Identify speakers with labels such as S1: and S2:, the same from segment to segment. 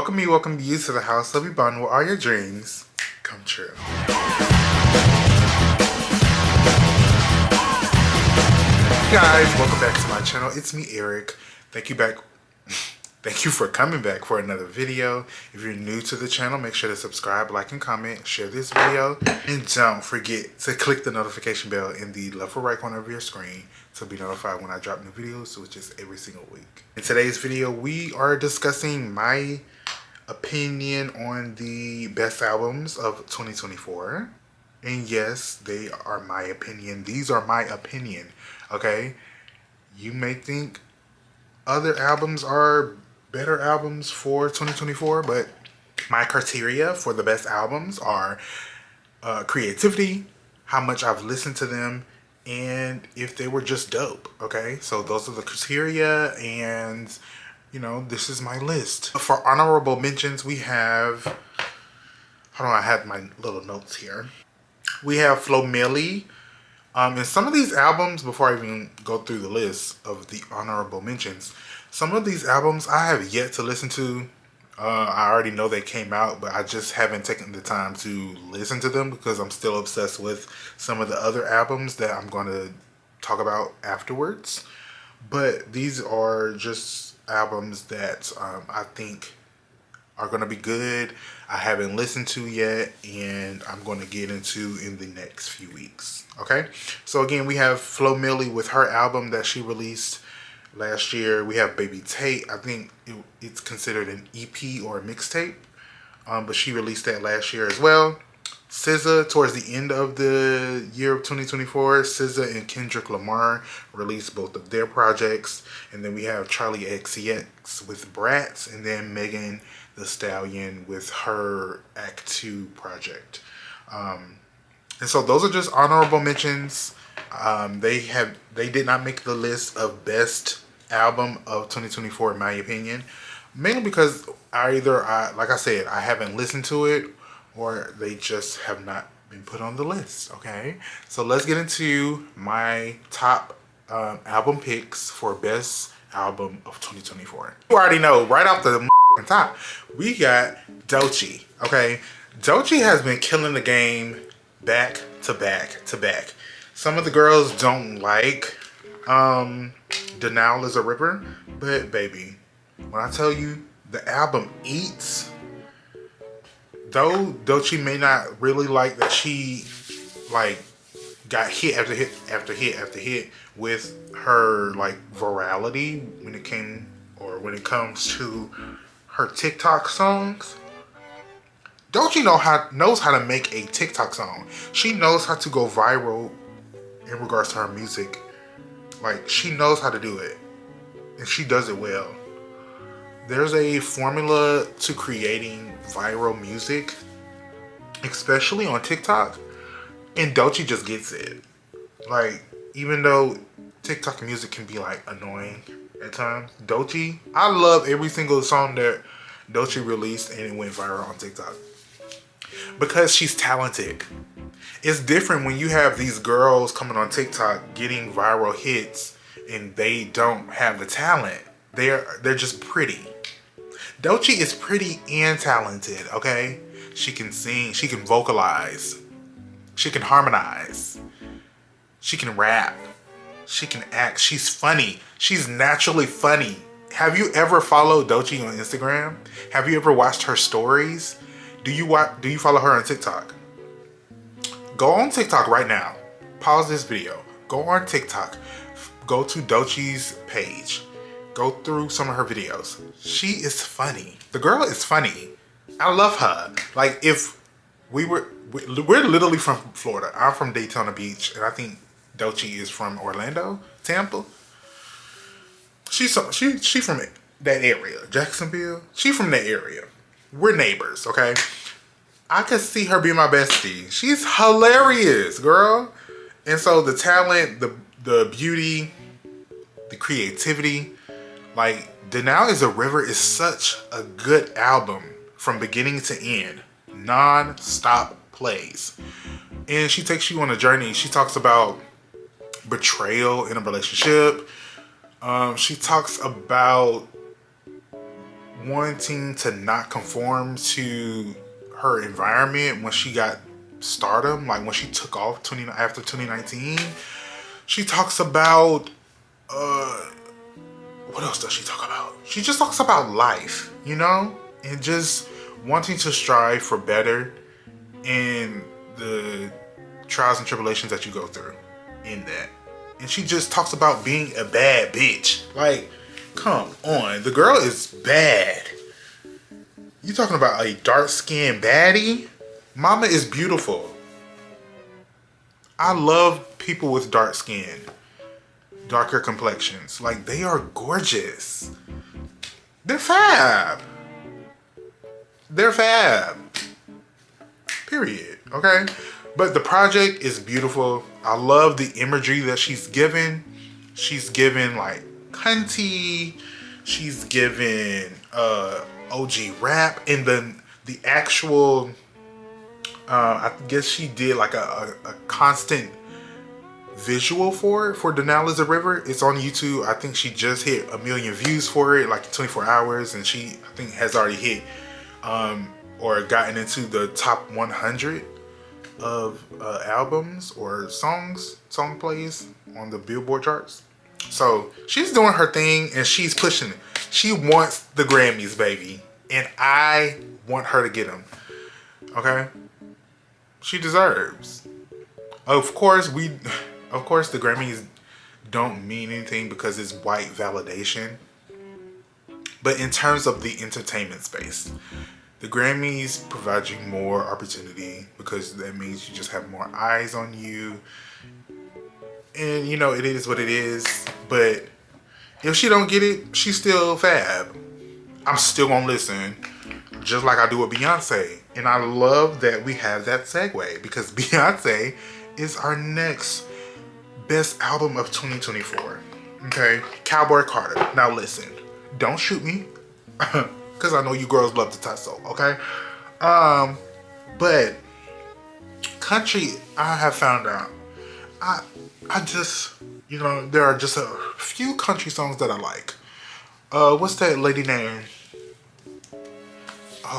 S1: Welcome you to the house of Ibon, where all your dreams come true. Guys, welcome back to my channel. It's me, Eric. Thank you for coming back for another video. If you're new to the channel, make sure to subscribe, like, and comment, share this video, and don't forget to click the notification bell in the left or right corner of your screen to be notified when I drop new videos, which is every single week. In today's video, we are discussing my opinion on the best albums of 2024. And yes, they are my opinion. These are my opinion, okay? You may think other albums are better albums for 2024, but my criteria for the best albums are creativity, how much I've listened to them, and if they were just dope, okay? So those are the criteria, and you know, this is my list. For honorable mentions, we have, hold on, I had my little notes here. We have Flo Milli. And some of these albums, before I even go through the list of the honorable mentions, some of these albums I have yet to listen to. I already know they came out, but I just haven't taken the time to listen to them because I'm still obsessed with some of the other albums that I'm going to talk about afterwards. But these are just albums that I think are going to be good. I haven't listened to yet, and I'm going to get into in the next few weeks. Okay, so again, we have Flo Milli with her album that she released last year. We have Baby Tate. I think it's considered an EP or a mixtape, but she released that last year as well. SZA, towards the end of the year of 2024, SZA and Kendrick Lamar released both of their projects. And then we have Charli XCX with Bratz, and then Megan Thee Stallion with her Act 2 project. And so those are just honorable mentions. They did not make the list of best album of 2024 in my opinion, mainly because like I said, I haven't listened to it, or they just have not been put on the list, okay? So let's get into my top album picks for best album of 2024. You already know, right off the top, we got Doechii, okay? Doechii has been killing the game back to back to back. Some of the girls don't like Denial Is a Ripper, but baby, when I tell you the album eats, though Doechii may not really like that she like got hit after hit after hit after hit with her like virality when it comes to her TikTok songs. Doechii knows how to make a TikTok song. She knows how to go viral in regards to her music. Like, she knows how to do it, and she does it well. There's a formula to creating viral music, especially on TikTok, and Doechii just gets it. Like, even though TikTok music can be like annoying at times, Doechii, I love every single song that Doechii released and it went viral on TikTok because she's talented. It's different when you have these girls coming on TikTok getting viral hits and they don't have the talent. They're just pretty. Doechii is pretty and talented, okay? She can sing, she can vocalize, she can harmonize, she can rap, she can act, she's funny. She's naturally funny. Have you ever followed Doechii on Instagram? Have you ever watched her stories? Do you follow her on TikTok? Go on TikTok right now. Pause this video. Go on TikTok. Go to Doechii's page. Go through some of her videos. She is funny. The girl is funny. I love her. Like, if we're literally from Florida. I'm from Daytona Beach, and I think Doechii is from Orlando, Tampa. She's from that area, Jacksonville. She's from that area. We're neighbors, okay? I could see her be my bestie. She's hilarious, girl. And so the talent, the beauty, the creativity, like Denial Is a River is such a good album from beginning to end. Non-stop plays. And she takes you on a journey. She talks about betrayal in a relationship. She talks about wanting to not conform to her environment when she got stardom, like when she took off after 2019. She talks about what else does she talk about? She just talks about life, you know, and just wanting to strive for better in the trials and tribulations that you go through in that. And she just talks about being a bad bitch. Like, come on, the girl is bad. You talking about a dark-skinned baddie? Mama is beautiful. I love people with dark skin, darker complexions. Like, they are gorgeous. They're fab. They're fab. Period. Okay? But the project is beautiful. I love the imagery that she's given. She's given like cunty. She's given OG rap. And then the actual I guess she did like a constant visual for Denali's a River. It's on YouTube. I think she just hit 1 million views for it, like in 24 hours. And she, I think, has already hit or gotten into the top 100 of albums or song plays on the Billboard charts. So she's doing her thing and she's pushing it. She wants the Grammys, baby. And I want her to get them. Okay? She deserves. Of course, the Grammys don't mean anything because it's white validation. But in terms of the entertainment space, the Grammys provide you more opportunity because that means you just have more eyes on you. And you know, it is what it is. But if she don't get it, she's still fab. I'm still gonna listen, just like I do with Beyonce. And I love that we have that segue because Beyonce is our next best album of 2024. Okay, Cowboy Carter. Now listen, don't shoot me, because I know you girls love the tussle. Okay, but country, I have found out, I just, you know, there are just a few country songs that I like. What's that lady name?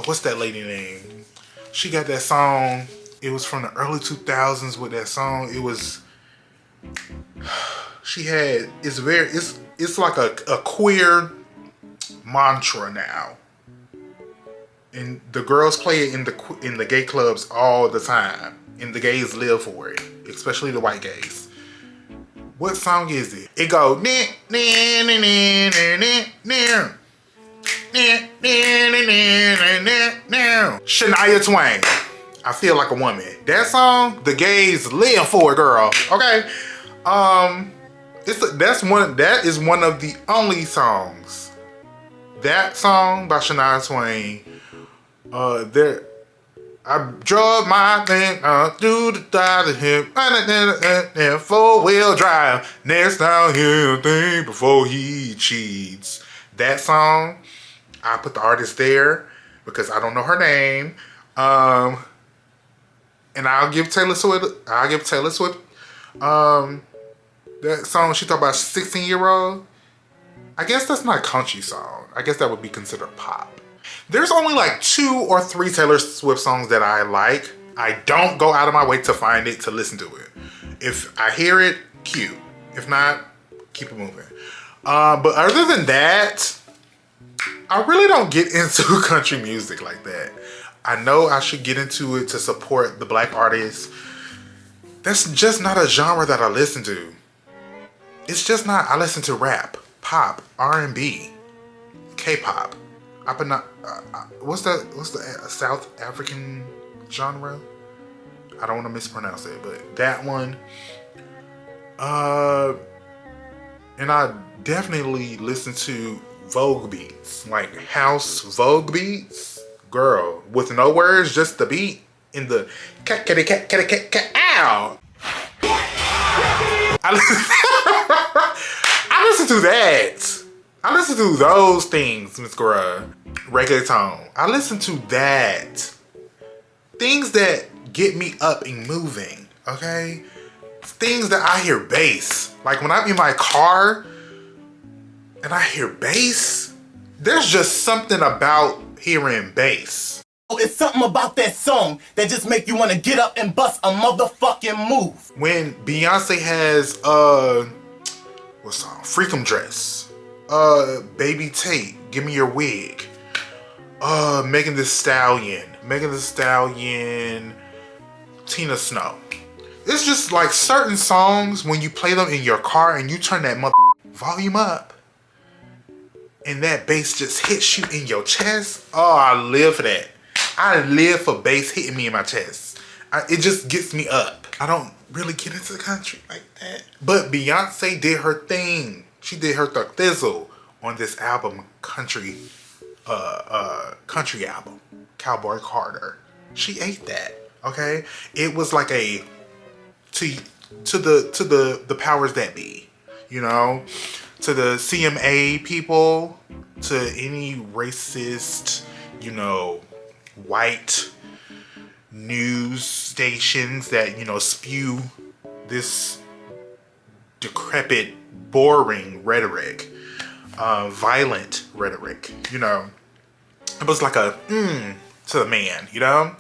S1: What's that lady name? She got that song. It was from the early 2000s with that song. It was, she had, it's like a queer mantra now. And the girls play it in the gay clubs all the time. And the gays live for it, especially the white gays. What song is it? It goes, Shania Twain. I feel like a woman. That song, the gays live for it, girl. Okay. That is one of the only songs. That song by Shania Twain. I drove my thing through the dial hip and 4-wheel drive. Next time he'll think before he cheats. That song, I put the artist there because I don't know her name. And I'll give Taylor Swift. That song she talked about 16-year-old. I guess that's not a country song. I guess that would be considered pop. There's only like 2 or 3 Taylor Swift songs that I like. I don't go out of my way to find it, to listen to it. If I hear it, cute. If not, keep it moving. But other than that, I really don't get into country music like that. I know I should get into it to support the black artists. That's just not a genre that I listen to. It's just not. I listen to rap, pop, R&B, K-pop. What's the South African genre? I don't want to mispronounce it, but that one. And I definitely listen to Vogue beats, like house Vogue beats. Girl, with no words, just the beat in the ow. I listen to that. I listen to those things, Miss Guerra. Reggaeton. I listen to that. Things that get me up and moving, okay? Things that I hear bass. Like when I'm in my car and I hear bass, There's just something about hearing bass.
S2: It's something about that song that just make you want to get up and bust a motherfucking move.
S1: When Beyonce has what song? Freakum Dress. Baby Tate, Give Me Your Wig. Megan Thee Stallion. Tina Snow. It's just like certain songs when you play them in your car and you turn that volume up and that bass just hits you in your chest. Oh, I live for that. I live for bass hitting me in my chest. It just gets me up. I don't really get into the country like that. But Beyonce did her thing. She did her thizzle on this album, country album, Cowboy Carter. She ate that, okay? It was like a to the powers that be, you know, to the CMA people, to any racist, you know, white news stations that, you know, spew this decrepit, boring rhetoric, violent rhetoric, you know. It was like a to the man, you know.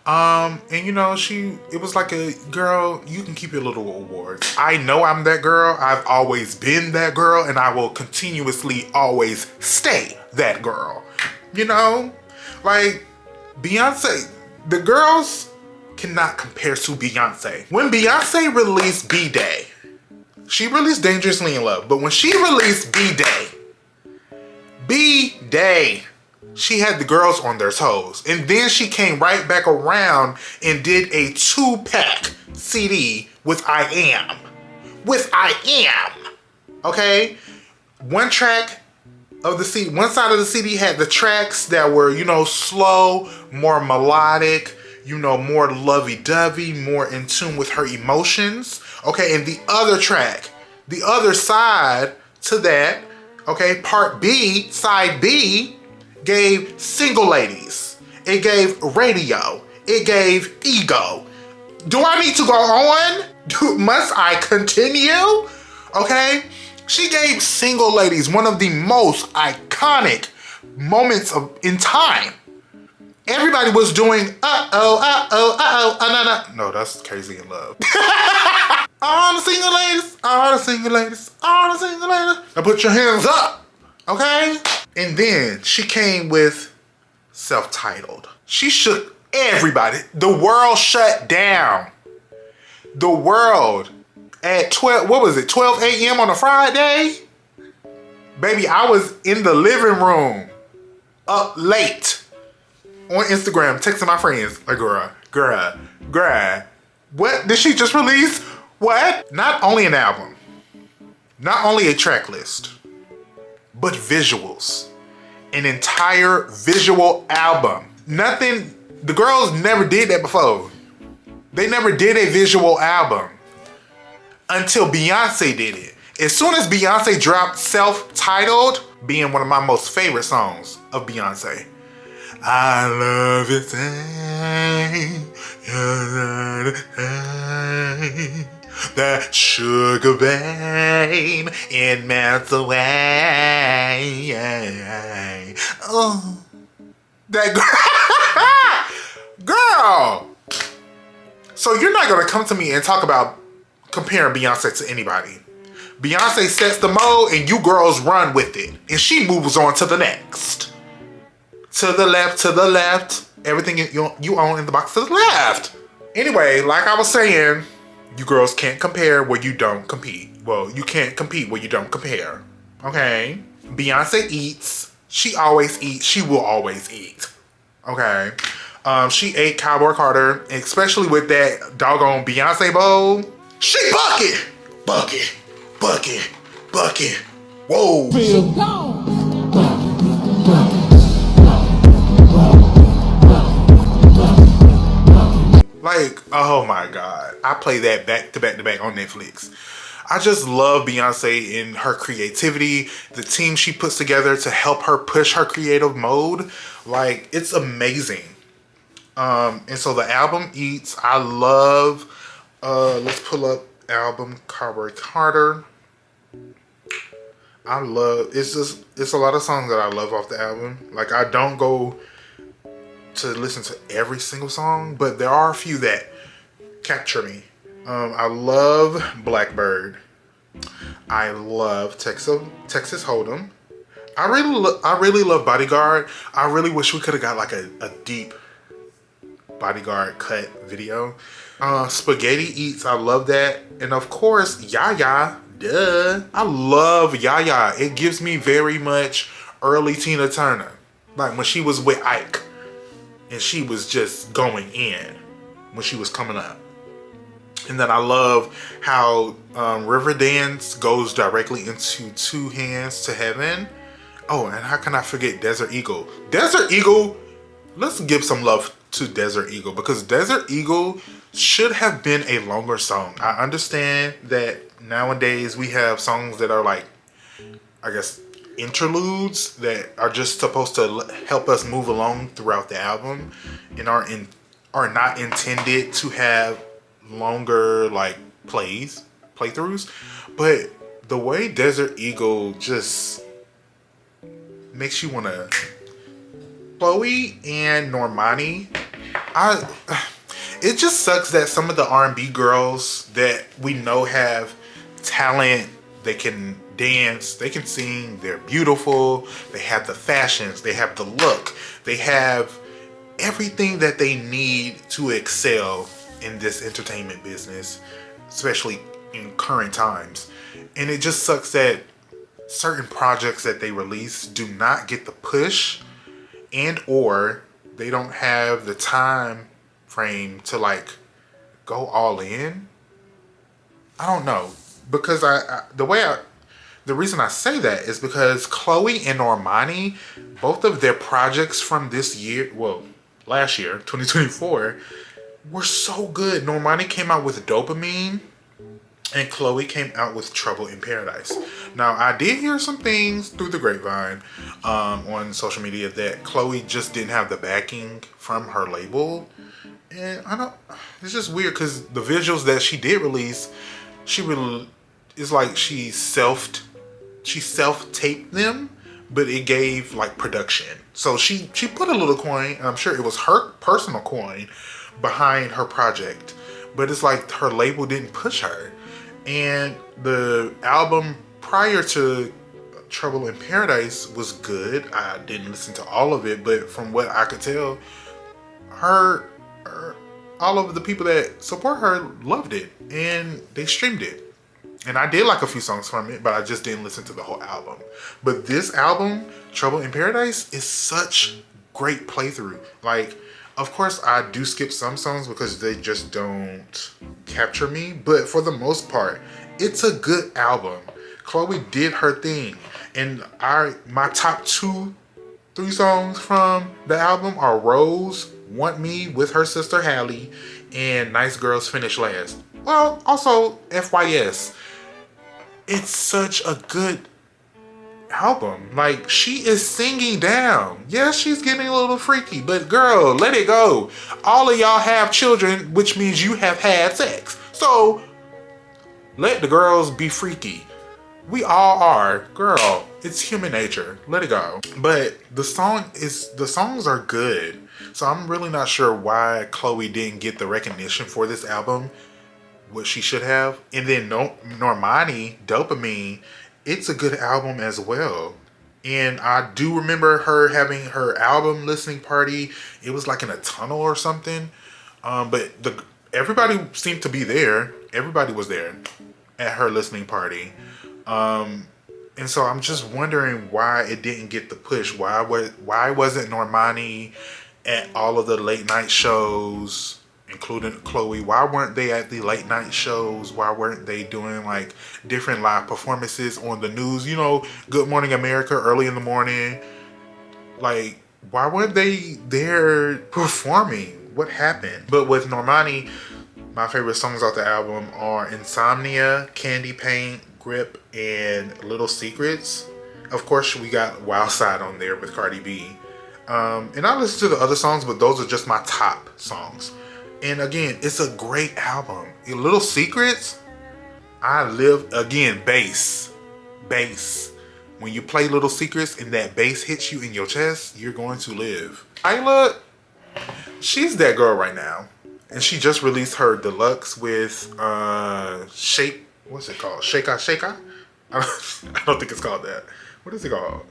S1: And you know, it was like a girl, you can keep your little awards. I know I'm that girl. I've always been that girl, and I will continuously always stay that girl. You know, like Beyonce, the girls cannot compare to Beyonce. When Beyonce released B-Day, she released Dangerously in Love, but when she released B-Day, she had the girls on their toes. And then she came right back around and did a 2-pack CD with I Am. Okay? One track of the CD, one side of the CD had the tracks that were, you know, slow, more melodic, you know, more lovey-dovey, more in tune with her emotions. Okay, and the other track, the other side to that, okay, part B, side B, gave Single Ladies. It gave Radio. It gave Ego. Do I need to go on? Must I continue? Okay? She gave Single Ladies one of the most iconic moments in time. Everybody was doing no, that's Crazy in Love. All the single ladies, all the single ladies, all the single ladies. Now put your hands up. Okay? And then she came with Self-Titled. She shook everybody. The world shut down. The world at 12 a.m. on a Friday? Baby, I was in the living room up late on Instagram texting my friends like, girl, what did she just release? What? Not only an album, not only a track list, but visuals. An entire visual album. Nothing, the girls never did that before. They never did a visual album until Beyonce did it. As soon as Beyonce dropped Self-Titled, being one of my most favorite songs of Beyonce. I love it, that sugar babe, it melts away. Oh, that girl. So you're not gonna come to me and talk about comparing Beyonce to anybody. Beyonce sets the mode and you girls run with it. And she moves on to the next. To the left, everything you own in the box to the left. Anyway, like I was saying, you girls can't compare where you don't compete. Well, you can't compete where you don't compare. Okay? Beyonce eats. She always eats. She will always eat. Okay? She ate Cowboy Carter, especially with that doggone Beyonce bowl. She bucket. Whoa.
S3: Real gone.
S1: Like, oh my God. I play that back to back on Netflix. I just love Beyonce and her creativity, the team she puts together to help her push her creative mode. Like, it's amazing. And so the album eats. I love, let's pull up album Cowboy Carter. I love, it's a lot of songs that I love off the album. Like, I don't go to listen to every single song, but there are a few that capture me. I love Blackbird. I love Texas Hold'em. I really love Bodyguard. I really wish we could have got like a deep Bodyguard cut video. Spaghetti Eats, I love that. And of course, Yaya, duh. I love Yaya. It gives me very much early Tina Turner. Like when she was with Ike. And she was just going in when she was coming up. And then I love how Riverdance goes directly into Two Hands to Heaven. Oh, and how can I forget Desert Eagle? Desert Eagle, let's give some love to Desert Eagle because Desert Eagle should have been a longer song. I understand that nowadays we have songs that are like, I guess, interludes that are just supposed to help us move along throughout the album and are not intended to have longer like playthroughs. But the way Desert Eagle just makes you want to, Chloe and Normani, it just sucks that some of the R&B girls that we know have talent, they can dance, they can sing, they're beautiful, they have the fashions, they have the look, they have everything that they need to excel in this entertainment business, especially in current times. And it just sucks that certain projects that they release do not get the push, and or they don't have the time frame to like go all in. I don't know, because the reason I say that is because Chloe and Normani, both of their projects from this year, well, last year, 2024, were so good. Normani came out with Dopamine, and Chloe came out with Trouble in Paradise. Now, I did hear some things through the grapevine on social media that Chloe just didn't have the backing from her label. And it's just weird because the visuals that she did release, it's like she self-taped them, but it gave like production. So she put a little coin, I'm sure it was her personal coin, behind her project. But it's like her label didn't push her. And the album prior to Trouble in Paradise was good. I didn't listen to all of it, but from what I could tell, all of the people that support her loved it and they streamed it. And I did like a few songs from it, but I just didn't listen to the whole album. But this album, Trouble in Paradise, is such great playthrough. Like, of course, I do skip some songs because they just don't capture me. But for the most part, it's a good album. Chloe did her thing. And my top 2-3 songs from the album are Rose, Want Me with her sister Hallie, and Nice Girls Finish Last. Well, also FYS. It's such a good album. Like, she is singing down. Yes, she's getting a little freaky, but girl, let it go. All of y'all have children, which means you have had sex. So let the girls be freaky. We all are. Girl, it's human nature. Let it go. But the songs are good. So I'm really not sure why Chloe didn't get the recognition for this album, what she should have. And then Normani, Dopamine, it's a good album as well. And I do remember her having her album listening party. It was like in a tunnel or something. But everybody seemed to be there. Everybody was there at her listening party. And so I'm just wondering why it didn't get the push. Why wasn't Normani at all of the late night shows, including Chloe? Why weren't they at the late night shows? Why weren't they doing like different live performances on the news? You know, Good Morning America early in the morning. Like, why weren't they there performing? What happened? But with Normani, my favorite songs off the album are Insomnia, Candy Paint, Grip, and Little Secrets. Of course, we got Wild Side on there with Cardi B. And I listen to the other songs, but those are just my top songs. And again, it's a great album. Little Secrets, bass. when you play Little Secrets and that bass hits you in your chest, you're going to live. Tyla, she's that girl right now. And she just released her deluxe with Shake, what's it called? Shake-A? I don't think it's called that. What is it called?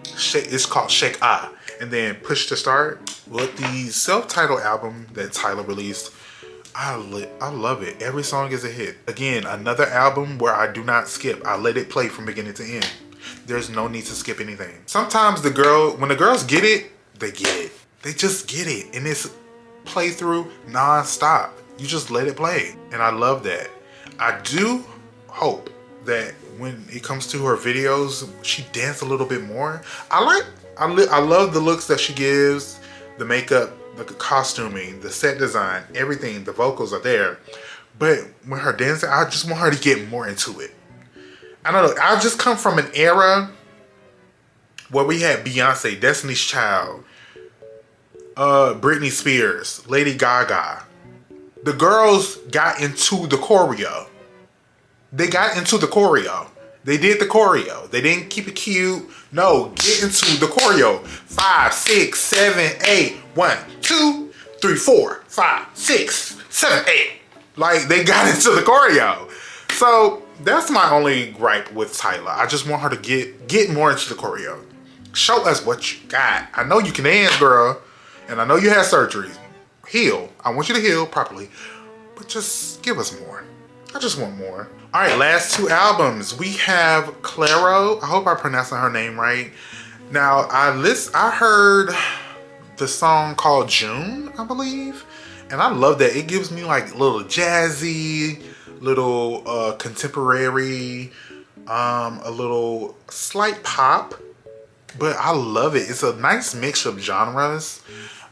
S1: It's called Shake-A. And then Push to Start. Well, the self-titled album that Tyla released, I love it. Every song is a hit. Again, another album where I do not skip. I let it play from beginning to end. There's no need to skip anything. Sometimes when the girls get it, they get it. They just get it. And it's playthrough non-stop. You just let it play. And I love that. I do hope that when it comes to her videos, she dance a little bit more. I love the looks that she gives, the makeup, the costuming, the set design, everything, the vocals are there. But when her dancing, I just want her to get more into it. I don't know, I just come from an era where we had Beyonce, Destiny's Child, Britney Spears, Lady Gaga. The girls got into the choreo. They got into the choreo. They did the choreo. They didn't keep it cute. No, get into the choreo. 5, 6, 7, 8. 1, 2, 3, 4, 5, 6, 7, 8. Like, they got into the choreo. So that's my only gripe with Tyla. I just want her to get more into the choreo. Show us what you got. I know you can dance, girl. And I know you had surgery. Heal. I want you to heal properly. But just give us more. I just want more. All right, last 2 albums. We have Clairo. I hope I'm pronouncing her name right. Now, I heard the song called June, I believe. And I love that. It gives me like a little jazzy, little contemporary, a little slight pop. But I love it. It's a nice mix of genres.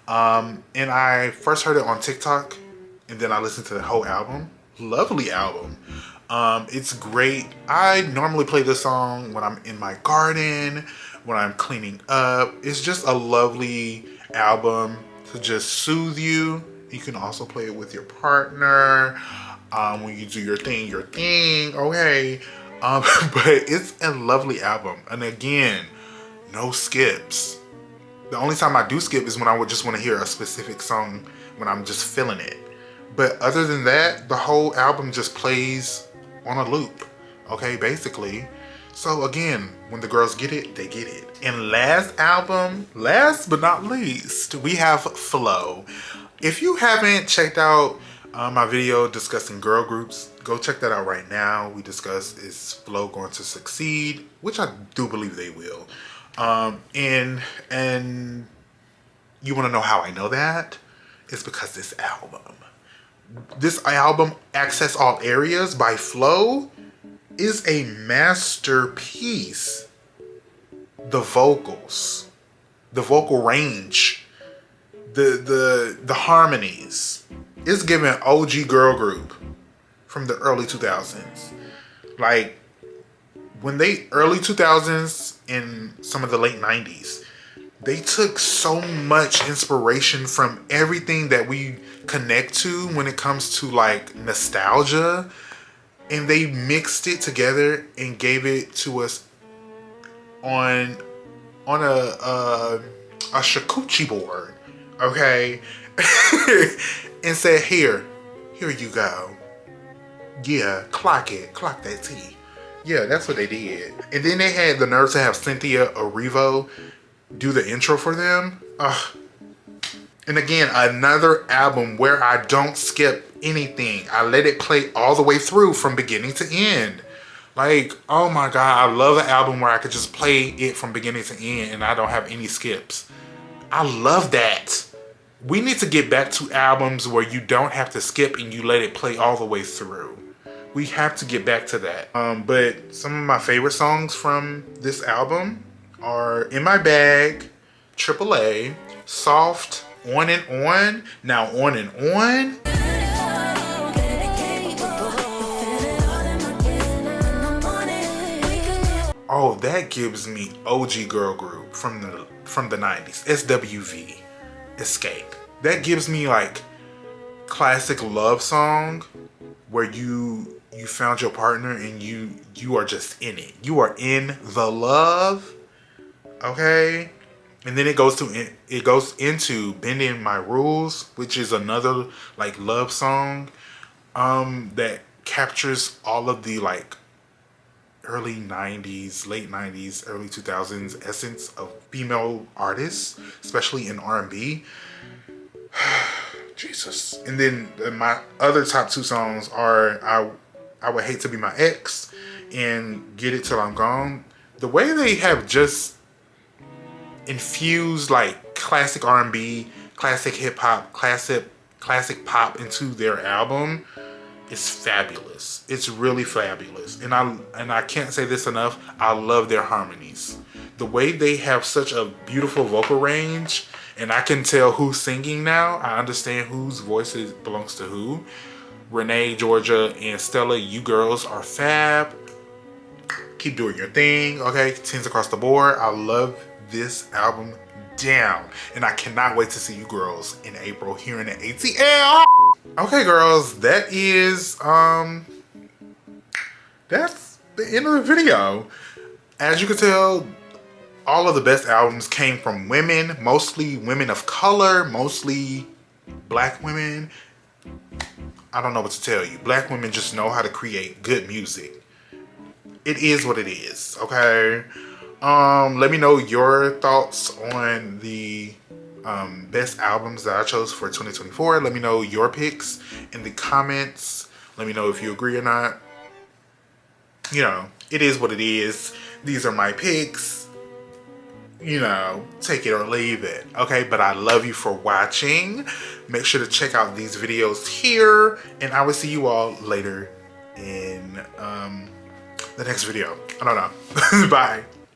S1: And I first heard it on TikTok. And then I listened to the whole album. Lovely album. It's great. I normally play this song when I'm in my garden, when I'm cleaning up. It's just a lovely album to just soothe you. You can also play it with your partner when you do your thing, okay. But it's a lovely album. And again, no skips. The only time I do skip is when I would just want to hear a specific song when I'm just feeling it. But other than that, the whole album just plays on a loop, okay, basically. So again, when the girls get it, they get it. And last album, last but not least, we have Flow. If you haven't checked out my video discussing girl groups, go check that out right now. We discuss, is Flow going to succeed? Which I do believe they will. And you want to know how I know that? It's because this album, Access All Areas by Flow, is a masterpiece. The vocals, the vocal range, the harmonies. It's giving OG girl group from the early 2000s. Like, when early 2000s and some of the late 90s, they took so much inspiration from everything that we connect to when it comes to like nostalgia, and they mixed it together and gave it to us on a charcuterie board, okay? And said, here you go. Yeah, clock that T. Yeah, that's what they did. And then they had the nerve to have Cynthia Erivo do the intro for them. And again, another album where I don't skip anything. I let it play all the way through from beginning to end. Like, oh my God, I love an album where I could just play it from beginning to end and I don't have any skips. I love that. We need to get back to albums where you don't have to skip and you let it play all the way through. We have to get back to that. But some of my favorite songs from this album are In My Bag, AAA, Soft, On and On. Now On and On. Oh, that gives me OG girl group from the 90s. SWV, Escape. That gives me like classic love song where you you found your partner and you are just in it. You are in the love, okay? And then it goes into Bending My Rules, which is another like love song that captures all of the like early 90s, late 90s, early 2000s essence of female artists, especially in R&B. Jesus. And then my other top two songs are I Would Hate to Be My Ex and Get It Till I'm Gone. The way they have just infused like classic R&B, classic hip hop, classic pop into their album is fabulous. It's really fabulous. And I can't say this enough. I love their harmonies. The way they have such a beautiful vocal range, and I can tell who's singing now. I understand whose voices belongs to who. Renee, Georgia, and Stella, you girls are fab. Keep doing your thing, okay? 10s across the board. I love this album down. And I cannot wait to see you girls in April here in the ATL. Okay, girls, that is, that's the end of the video. As you can tell, all of the best albums came from women, mostly women of color, mostly black women. I don't know what to tell you. Black women just know how to create good music. It is what it is, okay? Let me know your thoughts on the best albums that I chose for 2024. Let me know your picks in the comments. Let me know if you agree or not. You know, it is what it is. These are my picks. You know, take it or leave it, okay? But I love you for watching. Make sure to check out these videos here, and I will see you all later in the next video. I don't know. Bye.